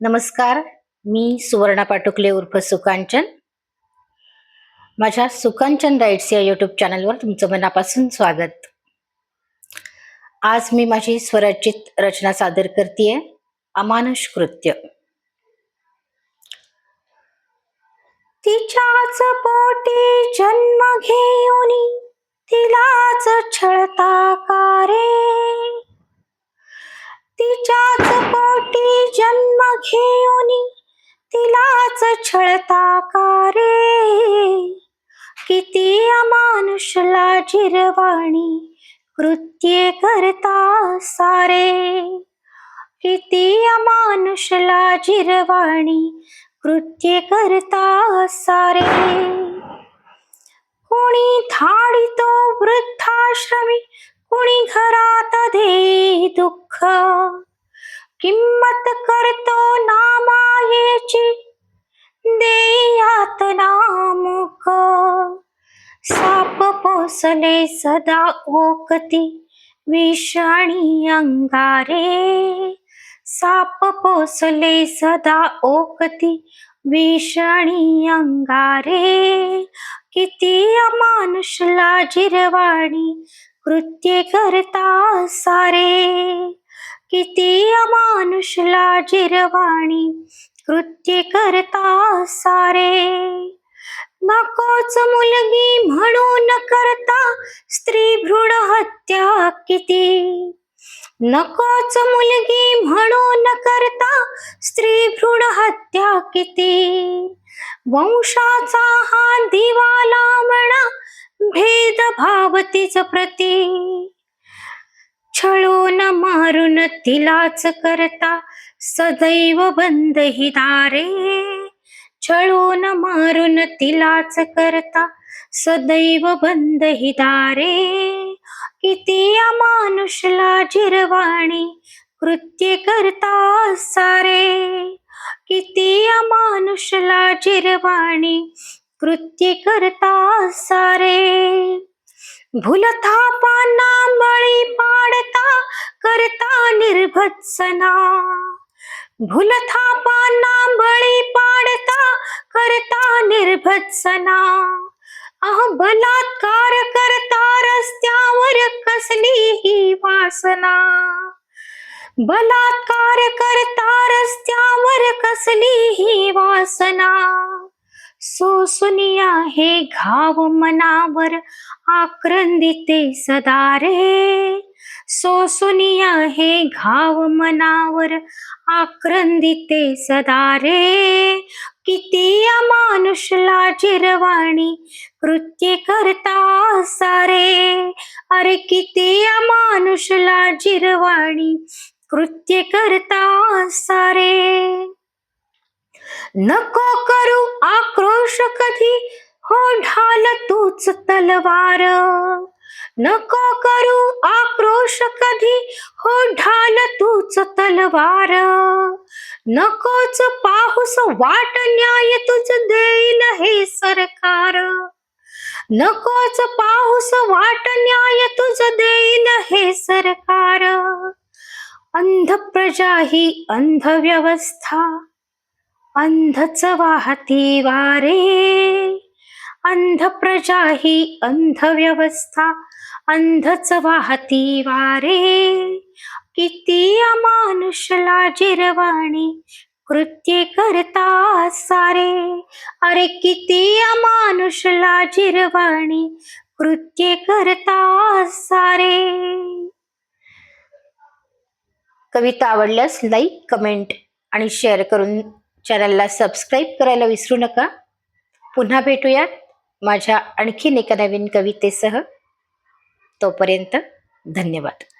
नमस्कार, मी सुवर्णा पाटुकले उर्फ सुकांचन. माझ्या सुकांचन राईट्स या यूट्यूब चॅनलवर तुमचं मनापासून स्वागत. आज मी माझी स्वरचित रचना सादर करतेय, अमानुष कृत्य. तिच्याच पोटी जन्म घेऊनी तिलाच छळता का रे? तिच्याच पोटी जन्म घेऊनी तिलाच छळता का रे? किती अमानुषला जिरवाणी कृत्ये करता सारे. किती अमानुषला जिरवाणी कृत्ये करता सारे. कोणी थाडितो वृद्धाश्रमी, कोणी घरात दे दुःख. किंमत करतो नामायेची, दे यातना मुख. साप पोसले सदा ओकती, विष आणि अंगारे. साप पोसले सदा ओकती, विष आणि अंगारे. किती अमानुषला जिरवाणी कृत्ये करता सारे. किती अमानुषला जिरवाणी कृत्ये करता सारे. नकोच मुलगी म्हणून करता स्त्री भ्रूण हत्या किती. नकोच मुलगी म्हणून करता स्त्री भ्रूण हत्या किती. वंशाचा हा दिवा लावणा, भेदभाव तिच प्रती. छळून मारून तिलाच करता सदैव बंद ही दारे. छळून मारून तिलाच करता सदैव बंद ही दारे. किती अमानुषला जिरवाणी कृत्ये करता सारे. किती अमानुषला जिरवाणी कृत्ये करता सारे. भूलथापांना बळी पाडता करता निर्भत्सना. भूलथापांना बळी पाडता करता निर्भत्सना. बलात्कार करता रस्त्यावर कसली ही वासना. बलात्कार करता रस्त्यावर कसली ही वासना. सोसुनिया हे घाव मनावर आक्रंदिते सदा रे. सोसुनिया हे घाव मनावर आक्रंदिते सदा रे. किती अमानुषला जिरवाणी कृत्ये करता सारे. अरे किती अमानुषला जिरवाणी कृत्ये करता सारे. नको करू आक्रोश कधी, हो ढाल तूच तलवार. नको करू आक्रोश कधी, हो ढाल तूच तलवार. नकोच पाहुस वाट न्याय तुझ देईल हे सरकार. नकोच पाहुस वाट न्याय तुझ देईल हे सरकार. अंध प्रजा ही अंध व्यवस्था, अंधच वाहती वारे. अंध प्रजा ही अंध व्यवस्था, अंधच वाहती वारे. किती अमानुषला जिरवाणी कृत्ये करता सारे. अरे किती अमानुषला जिरवाणी कृत्ये करता सारे. कविता आवडल्यास लाईक, कमेंट आणि शेअर करून चॅनलला सबस्क्राईब करायला विसरू नका. पुन्हा भेटूयात माझ्या आणखीन एका नवीन कवितेसह. तोपर्यंत धन्यवाद.